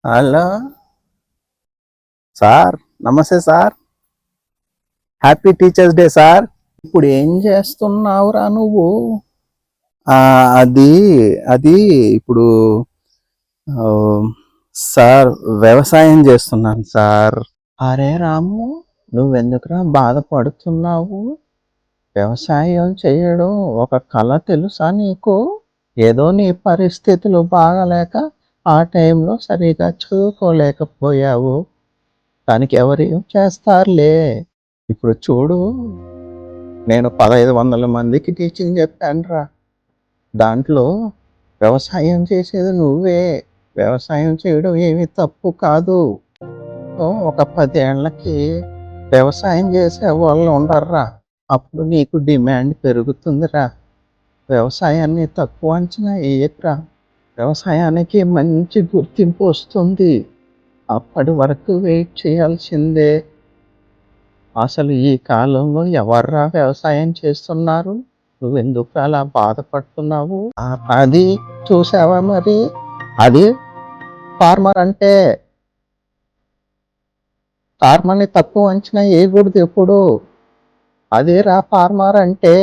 Hello sir, నమస్తే sir. Happy teachers day sir. ఇప్పుడు ఏం చేస్తున్నావురా నువ్వు? ఆ, అది అది ఇప్పుడు ఆ, సార్ వ్యవసాయం చేస్తున్నాను సార్. అరే రాము, నువ్వెందుకురా బాధపడుతున్నావు? వ్యవసాయం చేయడం ఒక కళ, తెలుసా నీకు? ఏదో నీ పరిస్థితులు బాగలేక ఆ టైంలో సరిగా చదువుకోలేకపోయావు. దానికి ఎవరేం చేస్తారులే. ఇప్పుడు చూడు, నేను 1500 మందికి టీచింగ్ చెప్పానురా. దాంట్లో వ్యవసాయం చేసేది నువ్వే. వ్యవసాయం చేయడం ఏమీ తప్పు కాదు. ఒక 10 ఏళ్ళకి వ్యవసాయం చేసే వాళ్ళు ఉండర్రా. అప్పుడు నీకు డిమాండ్ పెరుగుతుందిరా. వ్యవసాయాన్ని తక్కువ అంచనా వేయకురా. వ్యవసాయానికి మంచి గుర్తింపు వస్తుంది. అప్పటి వరకు వెయిట్ చేయాల్సిందే. అసలు ఈ కాలంలో ఎవర్రా వ్యవసాయం చేస్తున్నారు? నువ్వెందుకు అలా బాధపడుతున్నావు? అది చూసావా మరి? అది ఫార్మర్ అంటే. ఫార్మర్ని తక్కువ అంచనా వేయకూడదు ఎప్పుడు. అదేరా ఫార్మర్ అంటే.